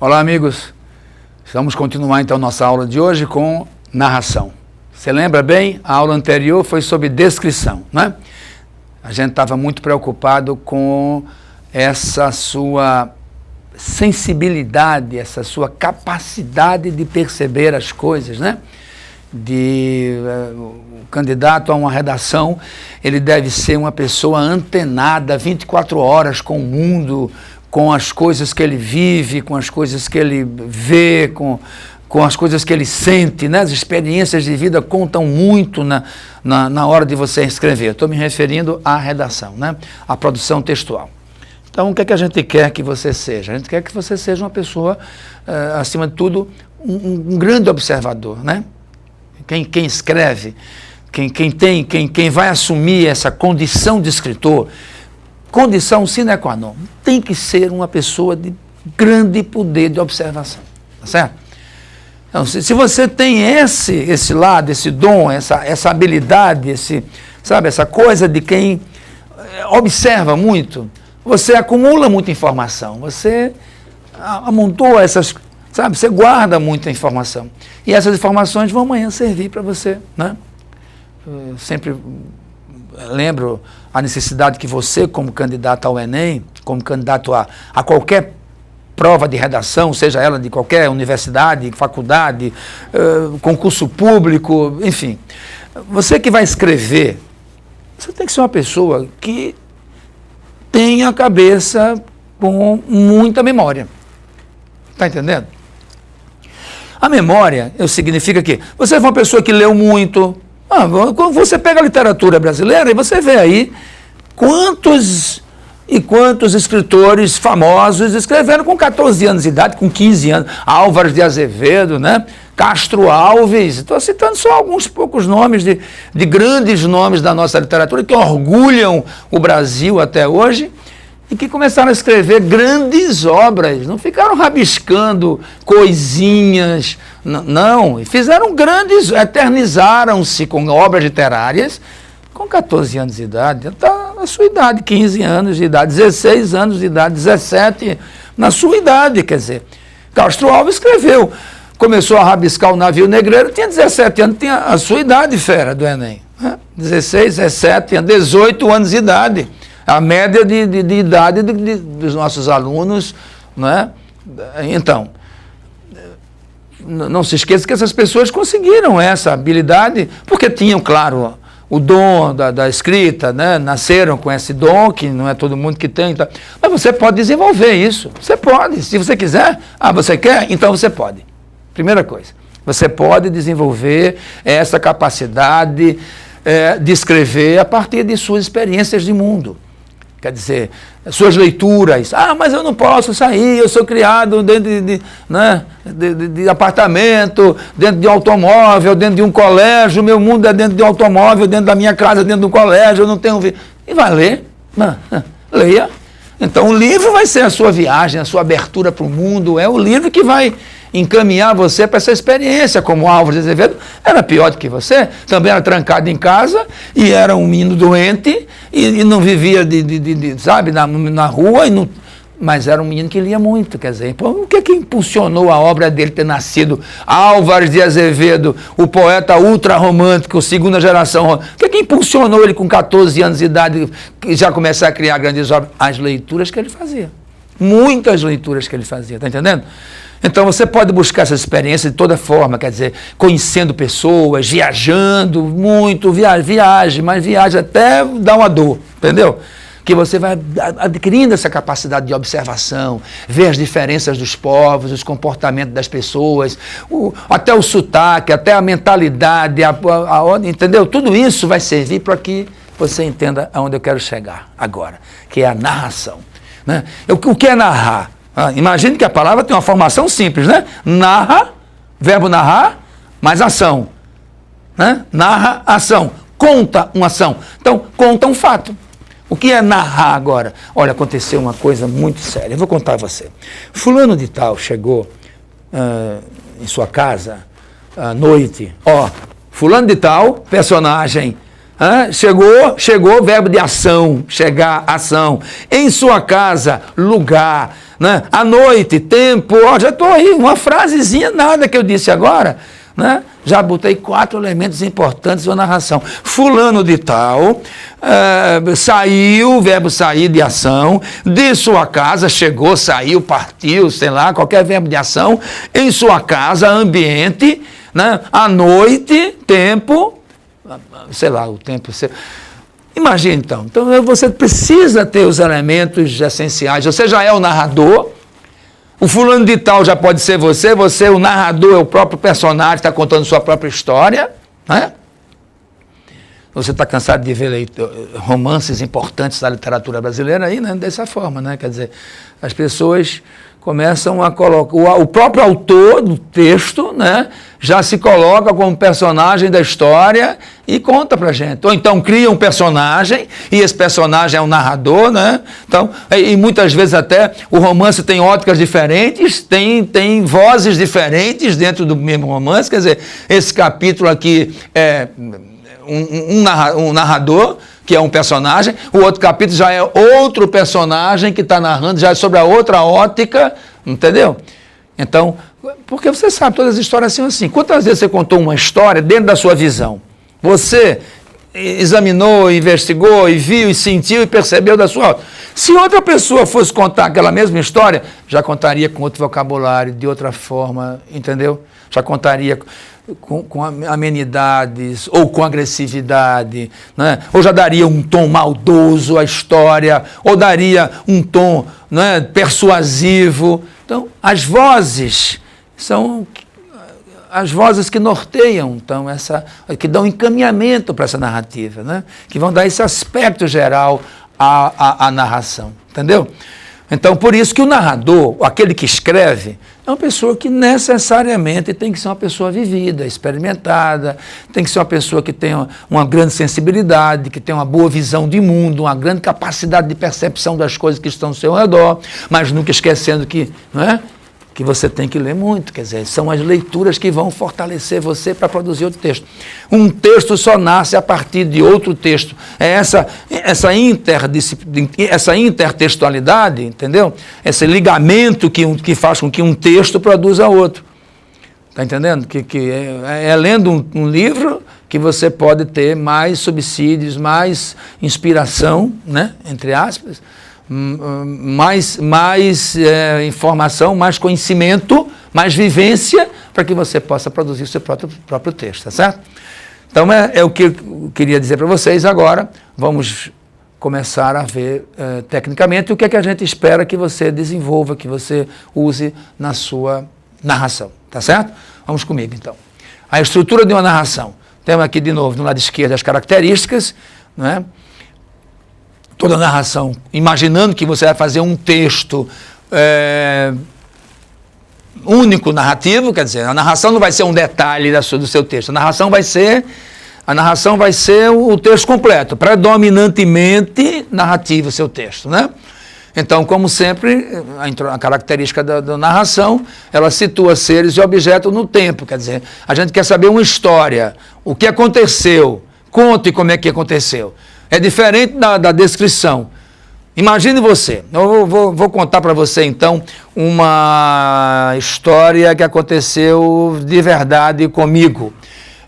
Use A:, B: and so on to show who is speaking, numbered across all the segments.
A: Olá, amigos. Vamos continuar então nossa aula de hoje com narração. Você lembra bem? A aula anterior foi sobre descrição, né? A gente estava muito preocupado com essa sua sensibilidade, essa sua capacidade de perceber as coisas, né? O candidato a uma redação, ele deve ser uma pessoa antenada 24 horas com o mundo, com as coisas que ele vive, com as coisas que ele vê, com as coisas que ele sente, né? As experiências de vida contam muito na hora de você escrever. Estou me referindo à redação, né? À produção textual. Então, o que é que a gente quer que você seja? A gente quer que você seja uma pessoa, acima de tudo, um grande observador, né? Quem escreve, quem vai assumir essa condição de escritor, condição sine qua non, tem que ser uma pessoa de grande poder de observação, tá certo? Então, se você tem esse lado, esse dom, essa habilidade, essa coisa de quem observa muito, você acumula muita informação, você amontoa essas, sabe, você guarda muita informação. E essas informações vão amanhã servir para você, né? Eu sempre lembro a necessidade que você, como candidato ao Enem, como candidato a qualquer prova de redação, seja ela de qualquer universidade, faculdade, concurso público, enfim, você que vai escrever, você tem que ser uma pessoa que tenha a cabeça com muita memória. Está entendendo? A memória significa que você é uma pessoa que leu muito. Você pega a literatura brasileira e você vê aí quantos escritores famosos escreveram com 14 anos de idade, com 15 anos. Álvares de Azevedo, né? Castro Alves. Estou citando só alguns poucos nomes de grandes nomes da nossa literatura que orgulham o Brasil até hoje e que começaram a escrever grandes obras, não ficaram rabiscando coisinhas, não, fizeram grandes, eternizaram-se com obras literárias com 14 anos de idade, está na sua idade, 15 anos de idade, 16 anos de idade, 17, na sua idade, quer dizer. Castro Alves escreveu, começou a rabiscar o navio negreiro, tinha 17 anos, tinha a sua idade, fera, do Enem, 16, 17, tinha 18 anos de idade. A média de idade dos nossos alunos, não é? Então, não se esqueça que essas pessoas conseguiram essa habilidade, porque tinham, claro, o dom da escrita, né? Nasceram com esse dom, que não é todo mundo que tem, então, mas você pode desenvolver isso, você pode, se você quiser, você quer? Então você pode. Primeira coisa, você pode desenvolver essa capacidade de escrever a partir de suas experiências de mundo. Quer dizer, suas leituras. Mas eu não posso sair, eu sou criado dentro de apartamento, dentro de um automóvel, dentro de um colégio, meu mundo é dentro de um automóvel, dentro da minha casa, dentro de um colégio, eu não tenho... E vai ler, leia. Então o livro vai ser a sua viagem, a sua abertura para o mundo, é o livro que vai encaminhar você para essa experiência, como Álvares de Azevedo era pior do que você, também era trancado em casa e era um menino doente e não vivia sabe, na rua, mas era um menino que lia muito, quer dizer, o que impulsionou a obra dele ter nascido? Álvares de Azevedo, o poeta ultra-romântico, segunda geração, o que impulsionou ele com 14 anos de idade já começar a criar grandes obras? As leituras que ele fazia, muitas leituras que ele fazia, está entendendo? Então você pode buscar essa experiência de toda forma, quer dizer, conhecendo pessoas, viajando muito, mas viaje até dar uma dor, entendeu? Que você vai adquirindo essa capacidade de observação, ver as diferenças dos povos, os comportamentos das pessoas, até o sotaque, até a mentalidade, entendeu? Tudo isso vai servir para que você entenda aonde eu quero chegar agora, que é a narração, né? O que é narrar? Imagine que a palavra tem uma formação simples, né? Narra, verbo narrar, mais ação, né? Narra, ação, conta uma ação. Então, conta um fato. O que é narrar agora? Olha, aconteceu uma coisa muito séria, eu vou contar a você. Fulano de tal chegou em sua casa à noite, fulano de tal, personagem Chegou, verbo de ação, chegar, ação. Em sua casa, lugar. Né? À noite, tempo. Já estou aí, uma frasezinha, nada que eu disse agora. Né? Já botei 4 elementos importantes na narração. Fulano de tal, saiu, verbo sair de ação, de sua casa, chegou, saiu, partiu, sei lá, qualquer verbo de ação, em sua casa, ambiente, né? À noite, tempo, sei lá, o tempo... Imagine então, você precisa ter os elementos essenciais, você já é o narrador. O fulano de tal já pode ser você, o narrador é o próprio personagem, está contando sua própria história, né? Você está cansado de ver romances importantes da literatura brasileira aí, né? Dessa forma, né? Quer dizer, as pessoas começam a colocar, o próprio autor do texto, né? Já se coloca como personagem da história e conta pra gente. Ou então cria um personagem, e esse personagem é um narrador, né? Então, e muitas vezes até o romance tem óticas diferentes, tem vozes diferentes dentro do mesmo romance. Quer dizer, esse capítulo aqui é um narrador, que é um personagem, o outro capítulo já é outro personagem que está narrando, já é sobre a outra ótica, entendeu? Então, porque você sabe, todas as histórias são assim. Quantas vezes você contou uma história dentro da sua visão? Você examinou, investigou, e viu, e sentiu, e percebeu da sua... Se outra pessoa fosse contar aquela mesma história, já contaria com outro vocabulário, de outra forma, entendeu? Já contaria com amenidades, ou com agressividade, né? Ou já daria um tom maldoso à história, ou daria um tom, né, persuasivo. Então, as vozes são as vozes que norteiam, então, que dão encaminhamento para essa narrativa, né? Que vão dar esse aspecto geral à narração, entendeu? Então, por isso que o narrador, aquele que escreve, é uma pessoa que necessariamente tem que ser uma pessoa vivida, experimentada, tem que ser uma pessoa que tenha uma grande sensibilidade, que tenha uma boa visão de mundo, uma grande capacidade de percepção das coisas que estão ao seu redor, mas nunca esquecendo que, não é? Que você tem que ler muito, quer dizer, são as leituras que vão fortalecer você para produzir outro texto. Um texto só nasce a partir de outro texto. É essa intertextualidade, entendeu? Esse ligamento que faz com que um texto produza outro. Está entendendo? É lendo um livro que você pode ter mais subsídios, mais inspiração, né? Entre aspas, mais informação, mais conhecimento, mais vivência, para que você possa produzir o seu próprio texto, tá certo? Então, é o que eu queria dizer para vocês agora. Vamos começar a ver tecnicamente o que é que a gente espera que você desenvolva, que você use na sua narração, tá certo? Vamos comigo, então. A estrutura de uma narração. Temos aqui, de novo, no lado esquerdo, as características, não é? Toda a narração, imaginando que você vai fazer um texto único, narrativo, quer dizer, a narração não vai ser um detalhe do seu texto, a narração vai ser o texto completo, predominantemente narrativo o seu texto, né? Então, como sempre, a característica da narração, ela situa seres e objetos no tempo, quer dizer, a gente quer saber uma história, o que aconteceu, conte como é que aconteceu. É diferente da descrição. Imagine você, eu vou contar para você então uma história que aconteceu de verdade comigo.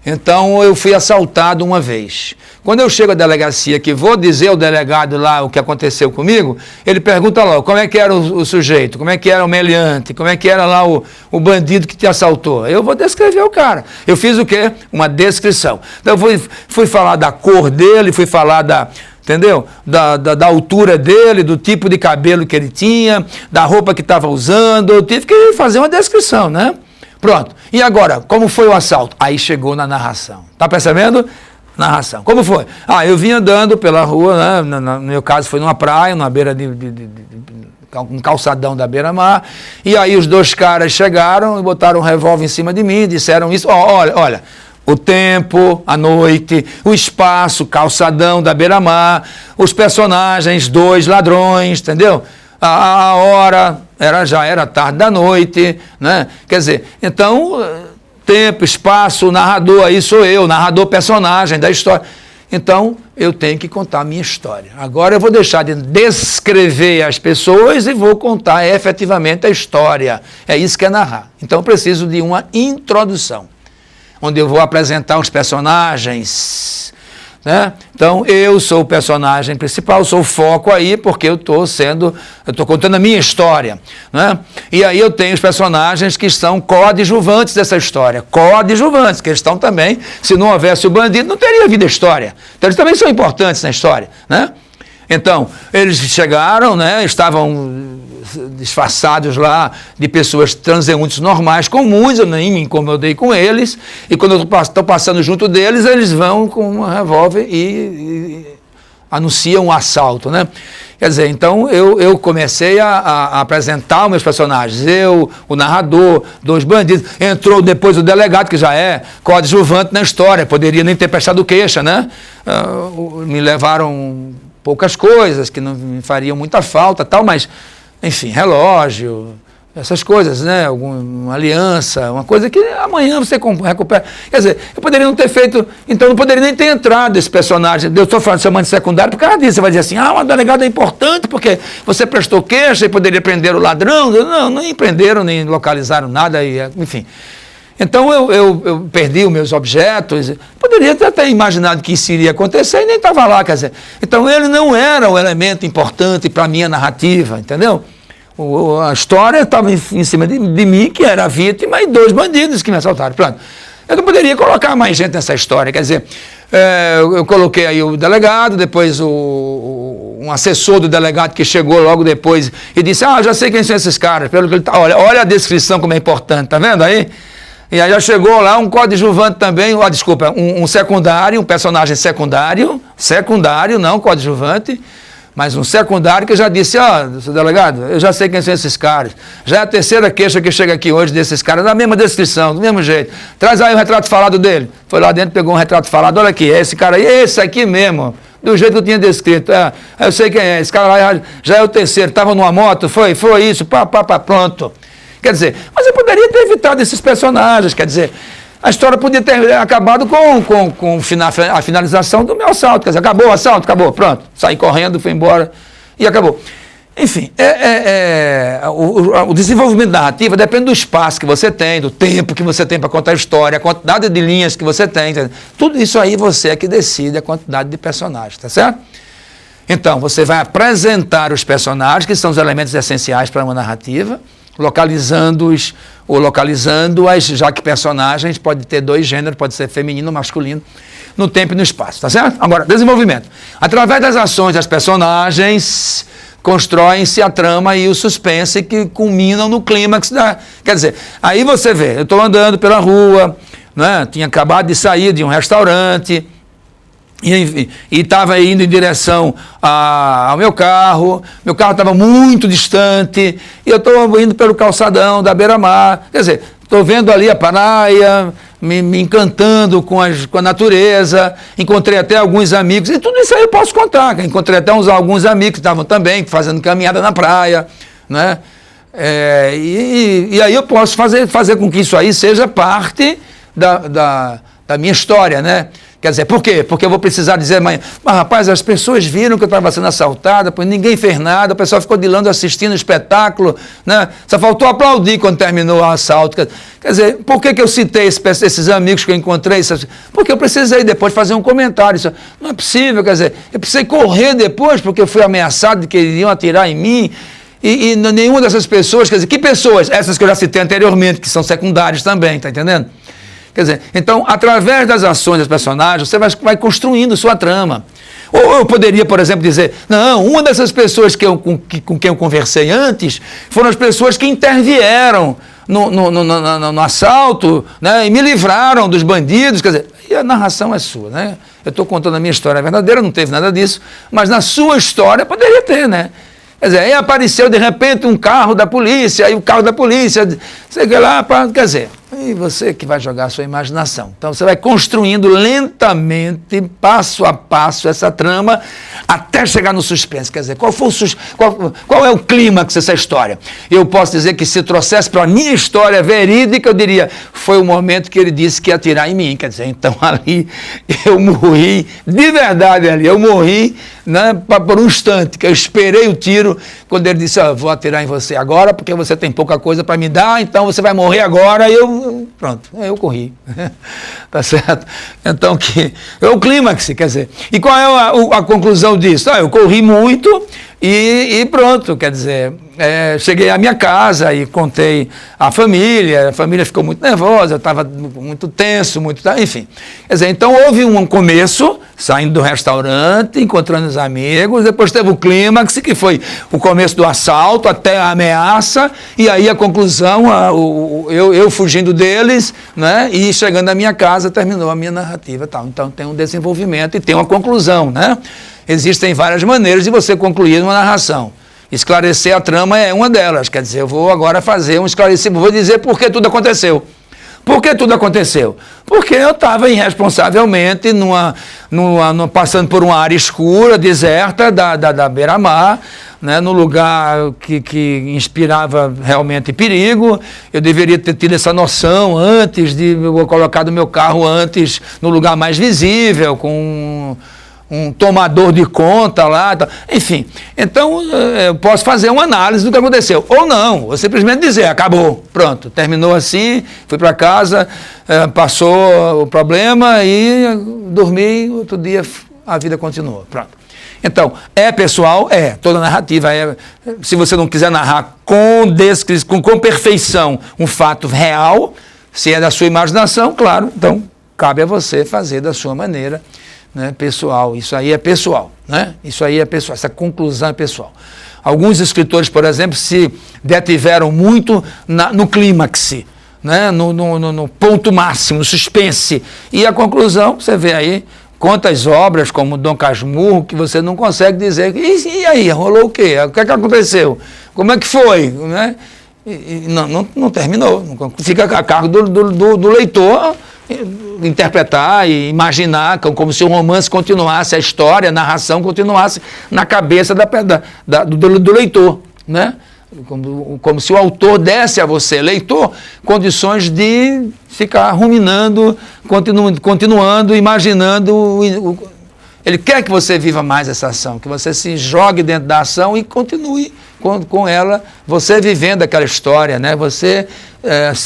A: Então eu fui assaltado uma vez. Quando eu chego à delegacia, que vou dizer ao delegado lá o que aconteceu comigo, ele pergunta lá como é que era o sujeito, como é que era o meliante, como é que era lá o bandido que te assaltou. Eu vou descrever o cara. Eu fiz o quê? Uma descrição. Então eu fui falar da cor dele, fui falar entendeu? Da altura dele, do tipo de cabelo que ele tinha, da roupa que estava usando. Eu tive que fazer uma descrição, né? Pronto. E agora, como foi o assalto? Aí chegou na narração. Tá percebendo? Narração. Como foi? Eu vim andando pela rua, né? No meu caso foi numa praia, numa beira um calçadão da beira-mar, e aí os 2 caras chegaram e botaram um revólver em cima de mim e disseram isso, olha, o tempo, a noite, o espaço, calçadão da beira-mar, os personagens, 2 ladrões, entendeu? A hora, já era tarde da noite, né? Quer dizer, então, tempo, espaço, o narrador, aí sou eu, narrador personagem da história. Então, eu tenho que contar a minha história. Agora eu vou deixar de descrever as pessoas e vou contar efetivamente a história. É isso que é narrar. Então, eu preciso de uma introdução, onde eu vou apresentar os personagens, né? Então, eu sou o personagem principal, sou o foco aí, porque eu estou contando a minha história, né? E aí eu tenho os personagens que são coadjuvantes dessa história, coadjuvantes, que eles estão também, se não houvesse o bandido, não teria havido a história. Então, eles também são importantes na história, né? Então, eles chegaram, né, estavam disfarçados lá de pessoas transeuntes normais, comuns, eu nem me incomodei com eles, e quando eu estou passando junto deles, eles vão com um revólver e anunciam um assalto, né? Quer dizer, então eu comecei a apresentar os meus personagens, o narrador, 2 bandidos, entrou depois o delegado, que já é coadjuvante na história, poderia nem ter prestado queixa, né? Me levaram poucas coisas que não me fariam muita falta, tal, mas, enfim, relógio, essas coisas, né? Uma aliança, uma coisa que amanhã você recupera. Quer dizer, eu poderia não ter feito, então não poderia nem ter entrado esse personagem. Eu estou falando de semana de secundário por causa disso. Você vai dizer assim, uma delegada é importante porque você prestou queixa e poderia prender o ladrão. Não, nem prenderam, nem localizaram nada, enfim. Então eu perdi os meus objetos, poderia ter até imaginado que isso iria acontecer e nem estava lá, quer dizer. Então ele não era o elemento importante para a minha narrativa, entendeu? A história estava em cima de mim, que era a vítima, e 2 bandidos que me assaltaram. Pronto. Eu não poderia colocar mais gente nessa história, quer dizer, eu coloquei aí o delegado, depois um assessor do delegado que chegou logo depois e disse, já sei quem são esses caras, pelo que ele tá, olha a descrição como é importante, tá vendo aí? E aí já chegou lá um coadjuvante também, um secundário, um personagem secundário, não coadjuvante, mas um secundário que já disse, seu delegado, eu já sei quem são esses caras. Já é a 3ª queixa que chega aqui hoje desses caras, na mesma descrição, do mesmo jeito. Traz aí o retrato falado dele. Foi lá dentro, pegou um retrato falado, olha aqui, esse cara aí, esse aqui mesmo, do jeito que eu tinha descrito. Eu sei quem é, esse cara lá já é o 3º, estava numa moto, foi isso, pronto. Quer dizer, mas eu poderia ter evitado esses personagens, quer dizer, a história podia ter acabado com a finalização do meu assalto, quer dizer, acabou o assalto, acabou, pronto, saí correndo, fui embora e acabou. Enfim, o desenvolvimento narrativo depende do espaço que você tem, do tempo que você tem para contar a história, a quantidade de linhas que você tem, entendeu? Tudo isso aí você é que decide a quantidade de personagens, tá certo? Então, você vai apresentar os personagens, que são os elementos essenciais para uma narrativa, localizando-os ou localizando-as, já que personagens pode ter 2 gêneros, pode ser feminino ou masculino, no tempo e no espaço, tá certo? Agora, desenvolvimento. Através das ações das personagens, constroem-se a trama e o suspense que culminam no clímax da... Quer dizer, aí você vê, eu estou andando pela rua, né? Tinha acabado de sair de um restaurante, e estava indo em direção ao meu carro estava muito distante, e eu estou indo pelo calçadão da beira-mar, quer dizer, estou vendo ali a praia, me encantando com a natureza, encontrei até alguns amigos, e tudo isso aí eu posso contar, encontrei até alguns amigos que estavam também fazendo caminhada na praia, né? E aí eu posso fazer com que isso aí seja parte da minha história, né? Quer dizer, por quê? Porque eu vou precisar dizer amanhã, mas rapaz, as pessoas viram que eu estava sendo assaltada, pois ninguém fez nada, o pessoal ficou de lado assistindo o espetáculo, né? Só faltou aplaudir quando terminou o assalto. Quer dizer, por que eu citei esses amigos que eu encontrei? Porque eu precisei depois fazer um comentário. Isso não é possível, quer dizer, eu precisei correr depois porque eu fui ameaçado de que iriam atirar em mim. E nenhuma dessas pessoas, quer dizer, que pessoas? Essas que eu já citei anteriormente, que são secundárias também, tá entendendo? Quer dizer, então, através das ações dos personagens, você vai construindo sua trama. Ou eu poderia, por exemplo, dizer, não, uma dessas pessoas com quem eu conversei antes foram as pessoas que intervieram no assalto, né, e me livraram dos bandidos, quer dizer, e a narração é sua, né? Eu estou contando a minha história verdadeira, não teve nada disso, mas na sua história poderia ter, né? Quer dizer, aí apareceu de repente um carro da polícia, aí o carro da polícia, sei lá, quer dizer, E você que vai jogar a sua imaginação. Então você vai construindo lentamente, passo a passo, essa trama, até chegar no suspense. Quer dizer, qual é o clímax dessa história? Eu posso dizer que se trouxesse para a minha história verídica, eu diria, foi o momento que ele disse que ia atirar em mim. Quer dizer, então ali eu morri, de verdade ali, eu morri, né, por um instante, que eu esperei o tiro, quando ele disse, vou atirar em você agora, porque você tem pouca coisa para me dar, então você vai morrer agora, e pronto, eu corri. Tá certo? Então, é o clímax, quer dizer. E qual é a conclusão disso? Eu corri muito e pronto, quer dizer, cheguei à minha casa e contei à família, a família ficou muito nervosa, eu estava muito tenso, enfim. Quer dizer, então houve um começo, saindo do restaurante, encontrando os amigos, depois teve o clímax, que foi o começo do assalto até a ameaça, e aí a conclusão, eu fugindo deles, né, e chegando à minha casa, terminou a minha narrativa. Tal. Então tem um desenvolvimento e tem uma conclusão, né? Existem várias maneiras de você concluir uma narração. Esclarecer a trama é uma delas, quer dizer, eu vou agora fazer um esclarecimento, vou dizer por que tudo aconteceu. Por que tudo aconteceu? Porque eu estava irresponsavelmente passando por uma área escura, deserta, da beira-mar, né, no lugar que inspirava realmente perigo. Eu deveria ter tido essa noção antes de eu colocar o meu carro antes no lugar mais visível, com um tomador de conta lá, enfim. Então, eu posso fazer uma análise do que aconteceu. Ou não, ou simplesmente dizer, acabou, pronto, terminou assim, fui para casa, passou o problema e dormi, outro dia a vida continuou, pronto. Então, é pessoal? Toda narrativa se você não quiser narrar com perfeição um fato real, se é da sua imaginação, claro, então cabe a você fazer da sua maneira, né, pessoal. Isso aí é pessoal, né? Isso aí é pessoal, essa conclusão é pessoal. Alguns escritores, por exemplo, se detiveram muito no clímax, né, no ponto máximo, no suspense. E a conclusão, você vê aí, quantas obras, como Dom Casmurro, que você não consegue dizer, e aí, rolou o quê? O que é que aconteceu? Como é que foi? Né? Não terminou, fica a cargo do leitor interpretar e imaginar como se o romance continuasse, a história, a narração continuasse na cabeça do leitor, né? Como se o autor desse a você, leitor, condições de ficar ruminando, continuando, imaginando. Ele quer que você viva mais essa ação, que você se jogue dentro da ação e continue com ela, você vivendo aquela história, né? Você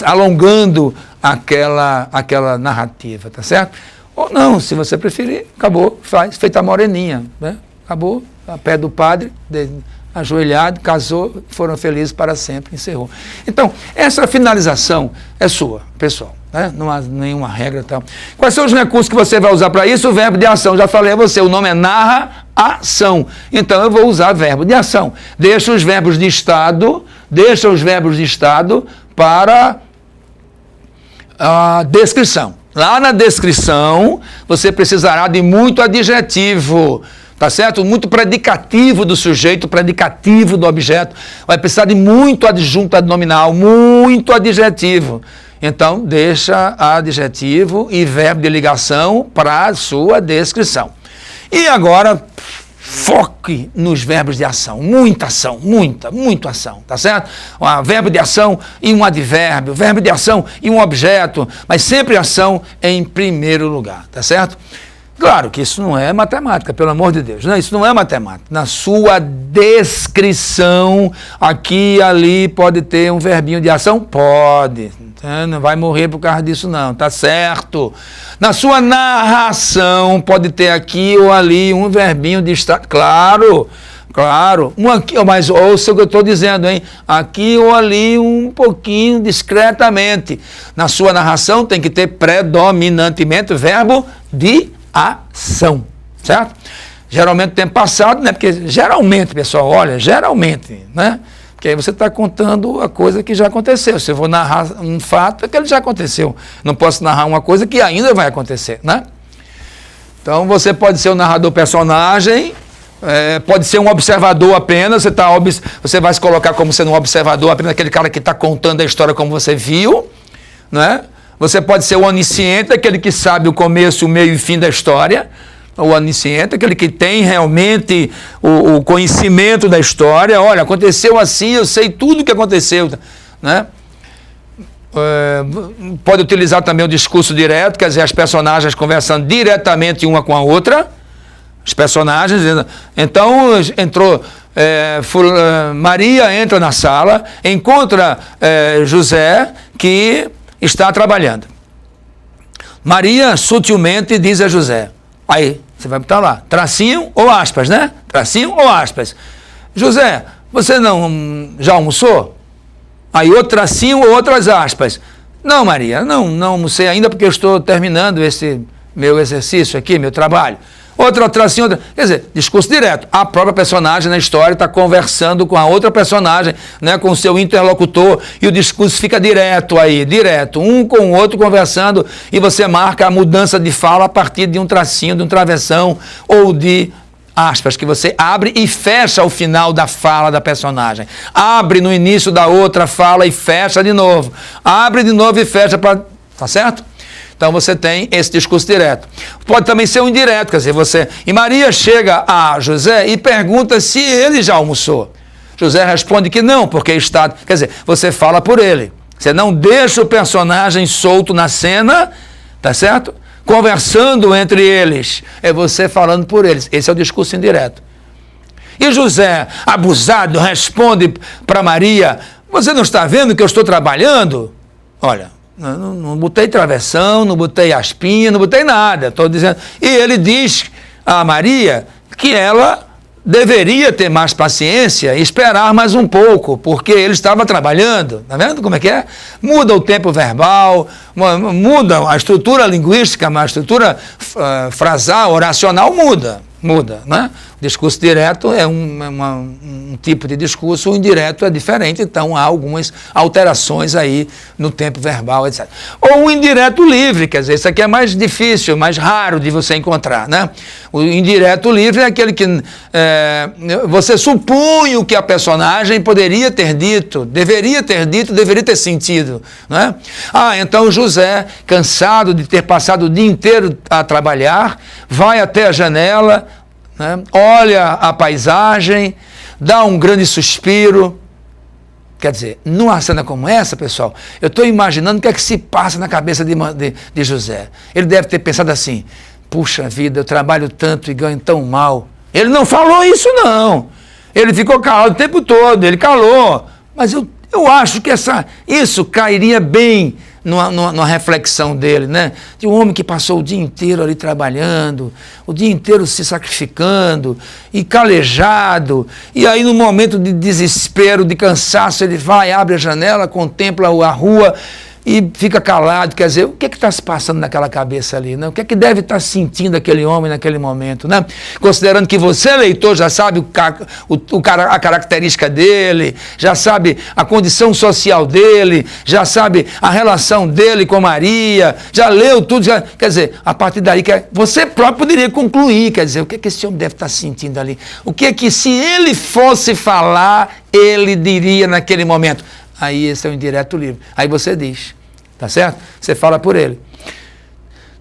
A: alongando aquela narrativa, tá certo? Ou não, se você preferir, acabou, feita a moreninha, né? Acabou, a pé do padre, ajoelhado, casou, foram felizes para sempre, encerrou. Então, essa finalização é sua, pessoal, né? Não há nenhuma regra e tal. Quais são os recursos que você vai usar para isso? O verbo de ação, já falei a você, o nome é narra-ação. Então, eu vou usar verbo de ação. Deixa os verbos de estado para a descrição. Lá na descrição, você precisará de muito adjetivo, tá certo? Muito predicativo do sujeito, predicativo do objeto. Vai precisar de muito adjunto adnominal, muito adjetivo. Então, deixa adjetivo e verbo de ligação para a sua descrição. E agora, foque nos verbos de ação. Muita ação, muita ação, tá certo? Verbo de ação e um advérbio, verbo de ação e um objeto, mas sempre ação em primeiro lugar, tá certo? Claro que isso não é matemática, pelo amor de Deus, né? Isso não é matemática. Na sua descrição, aqui e ali, pode ter um verbinho de ação? Pode. Não vai morrer por causa disso não, tá certo. Na sua narração, pode ter aqui ou ali um verbinho de estado? Claro. Mas ouça o que eu estou dizendo, hein? Aqui ou ali, um pouquinho, discretamente. Na sua narração tem que ter predominantemente o verbo de ação, certo? Geralmente tempo passado, né? Porque geralmente, pessoal, olha, geralmente, né? Porque aí você está contando a coisa que já aconteceu. Se eu vou narrar um fato, é que ele já aconteceu. Não posso narrar uma coisa que ainda vai acontecer, né? Então, você pode ser um narrador personagem, pode ser um observador apenas, você vai se colocar como sendo um observador, apenas aquele cara que está contando a história como você viu, não é? Você pode ser o onisciente, aquele que sabe o começo, o meio e o fim da história. O onisciente, aquele que tem realmente o conhecimento da história. Olha, aconteceu assim, eu sei tudo o que aconteceu, né? Pode utilizar também o discurso direto, quer dizer, as personagens conversando diretamente uma com a outra. Os personagens, então entrou Maria entra na sala, encontra José, que está trabalhando. Maria sutilmente diz a José, aí você vai botar lá, tracinho ou aspas, né? Tracinho ou aspas. José, você não já almoçou? Aí outro tracinho ou outras aspas. Não, Maria, não almocei ainda porque eu estou terminando esse meu exercício aqui, meu trabalho. Outra tracinho, outra. Quer dizer, discurso direto. A própria personagem na história está conversando com a outra personagem, né, com o seu interlocutor, e o discurso fica direto aí, direto, um com o outro conversando, e você marca a mudança de fala a partir de um tracinho, de um travessão, ou de aspas, que você abre e fecha o final da fala da personagem. Abre no início da outra fala e fecha de novo. Abre de novo e fecha para... Tá certo? Então você tem esse discurso direto. Pode também ser um indireto, quer dizer, você... E Maria chega a José e pergunta se ele já almoçou. José responde que não, porque está... Quer dizer, você fala por ele. Você não deixa o personagem solto na cena, tá certo? Conversando entre eles, é você falando por eles. Esse é o discurso indireto. E José, abusado, responde para Maria, você não está vendo que eu estou trabalhando? Olha, não botei travessão, não botei aspinha, não botei nada, estou dizendo. E ele diz a Maria que ela deveria ter mais paciência e esperar mais um pouco, porque ele estava trabalhando. Está vendo como é que é? Muda o tempo verbal, muda a estrutura linguística, a estrutura frasal, oracional muda, né? O discurso direto é um tipo de discurso, o indireto é diferente, então há algumas alterações aí no tempo verbal, etc. Ou o indireto livre, quer dizer, isso aqui é mais difícil, mais raro de você encontrar, né? O indireto livre é aquele que você supõe o que a personagem poderia ter dito, deveria ter sentido, né? Ah, então José, cansado de ter passado o dia inteiro a trabalhar, vai até a janela, né? Olha a paisagem, dá um grande suspiro. Quer dizer, numa cena como essa, pessoal, eu estou imaginando o que é que se passa na cabeça de José. Ele deve ter pensado assim, puxa vida, eu trabalho tanto e ganho tão mal. Ele não falou isso, não. Ele ficou calado o tempo todo, ele calou. Mas eu acho que isso cairia bem numa reflexão dele, né? De um homem que passou o dia inteiro ali trabalhando, o dia inteiro se sacrificando e calejado, e aí no momento de desespero, de cansaço, ele vai, abre a janela, contempla a rua e fica calado. Quer dizer, o que está se passando naquela cabeça ali, né? O que é que deve estar sentindo aquele homem naquele momento, né? Considerando que você, leitor, já sabe a característica dele, já sabe a condição social dele, já sabe a relação dele com Maria, já leu tudo, quer dizer, a partir daí você próprio poderia concluir, quer dizer, o que é que esse homem deve estar sentindo ali? O que é que, se ele fosse falar, ele diria naquele momento? Aí esse é o indireto livre. Aí você diz, tá certo? Você fala por ele.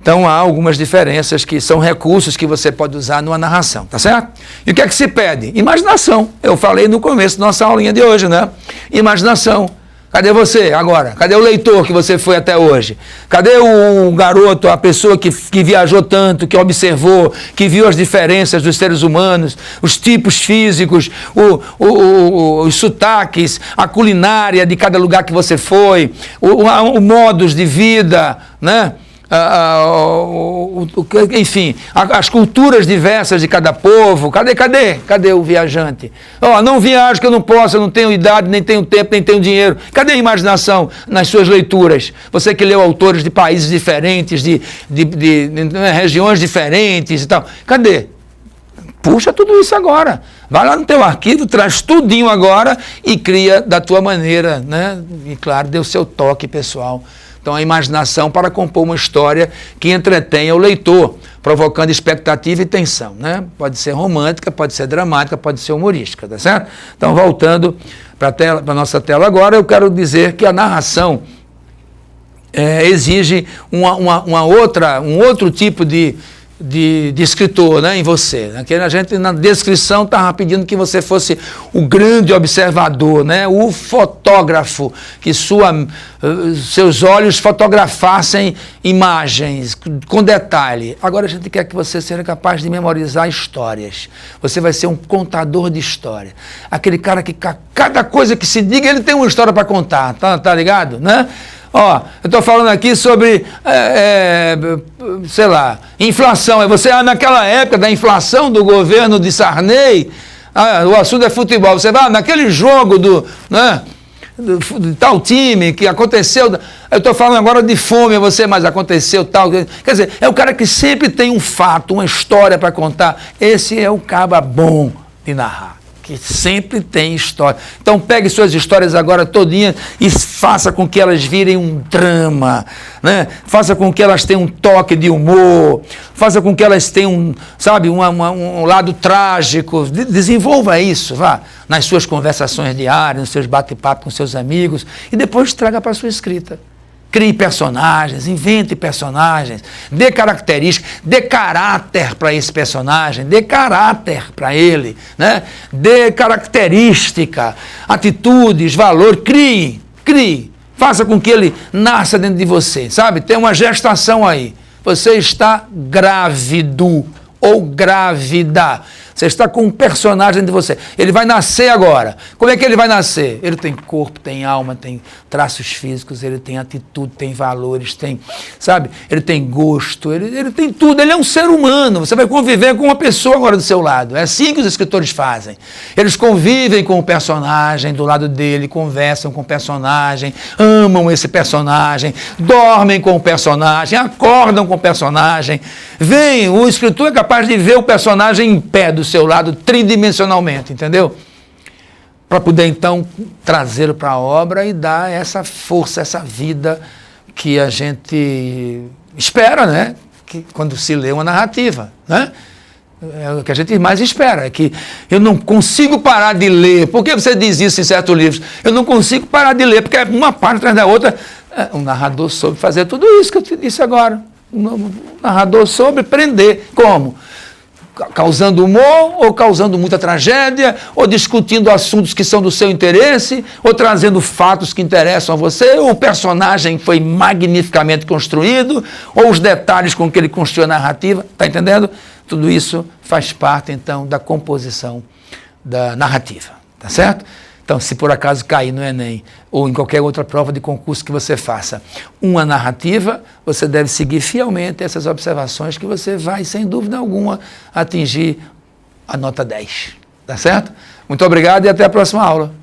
A: Então há algumas diferenças que são recursos que você pode usar numa narração, tá certo? E o que é que se pede? Imaginação. Eu falei no começo da nossa aulinha de hoje, né? Imaginação. Cadê você agora? Cadê o leitor que você foi até hoje? Cadê o garoto, a pessoa que viajou tanto, que observou, que viu as diferenças dos seres humanos, os tipos físicos, os sotaques, a culinária de cada lugar que você foi, o modos de vida, né? Enfim, as culturas diversas de cada povo. Cadê o viajante? Não viajo que eu não posso, eu não tenho idade, nem tenho tempo, nem tenho dinheiro. Cadê a imaginação nas suas leituras? Você que leu autores de países diferentes, de regiões diferentes e tal. Cadê? Puxa tudo isso agora. Vai lá no teu arquivo, traz tudinho agora e cria da tua maneira, né? E claro, dê o seu toque pessoal. Então, a imaginação para compor uma história que entretenha o leitor, provocando expectativa e tensão, né? Pode ser romântica, pode ser dramática, pode ser humorística, tá certo? Então, voltando para a nossa tela agora, eu quero dizer que a narração exige um outro tipo de escritor, né, em você. A gente, na descrição, estava pedindo que você fosse o grande observador, né, o fotógrafo, que seus olhos fotografassem imagens com detalhe. Agora a gente quer que você seja capaz de memorizar histórias. Você vai ser um contador de história. Aquele cara que cada coisa que se diga, ele tem uma história para contar, tá ligado, né? Ó, eu estou falando aqui sobre, sei lá, inflação. Você, naquela época da inflação do governo de Sarney, o assunto é futebol. Você vai, naquele jogo do tal time que aconteceu. Eu estou falando agora de fome, mas aconteceu tal. Quer dizer, é o cara que sempre tem um fato, uma história para contar. Esse é o caba bom de narrar, que sempre tem história. Então pegue suas histórias agora todinhas e faça com que elas virem um drama, né? Faça com que elas tenham um toque de humor, faça com que elas tenham, sabe, um lado trágico. Desenvolva isso, vá, nas suas conversações diárias, nos seus bate-papo com seus amigos, e depois traga para a sua escrita. Crie personagens, invente personagens, dê características, dê caráter para esse personagem, dê caráter para ele, né? Dê característica, atitudes, valor, crie, faça com que ele nasça dentro de você, sabe? Tem uma gestação aí, você está grávido ou grávida. Você está com um personagem de você. Ele vai nascer agora. Como é que ele vai nascer? Ele tem corpo, tem alma, tem traços físicos, ele tem atitude, tem valores, tem, sabe? Ele tem gosto, ele tem tudo. Ele é um ser humano. Você vai conviver com uma pessoa agora do seu lado. É assim que os escritores fazem. Eles convivem com o personagem do lado dele, conversam com o personagem, amam esse personagem, dormem com o personagem, acordam com o personagem. O escritor é capaz de ver o personagem em pé do seu lado tridimensionalmente, entendeu? Para poder então trazê-lo para a obra e dar essa força, essa vida que a gente espera, né? Que quando se lê uma narrativa, né? É o que a gente mais espera, é que eu não consigo parar de ler. Por que você diz isso em certos livros? Eu não consigo parar de ler, porque uma parte atrás da outra. O narrador soube fazer tudo isso que eu te disse agora. O narrador soube prender. Como? Causando humor, ou causando muita tragédia, ou discutindo assuntos que são do seu interesse, ou trazendo fatos que interessam a você, ou o personagem foi magnificamente construído, ou os detalhes com que ele construiu a narrativa, está entendendo? Tudo isso faz parte, então, da composição da narrativa, tá certo? Então, se por acaso cair no Enem ou em qualquer outra prova de concurso que você faça uma narrativa, você deve seguir fielmente essas observações que você vai, sem dúvida alguma, atingir a nota 10. Tá certo? Muito obrigado e até a próxima aula.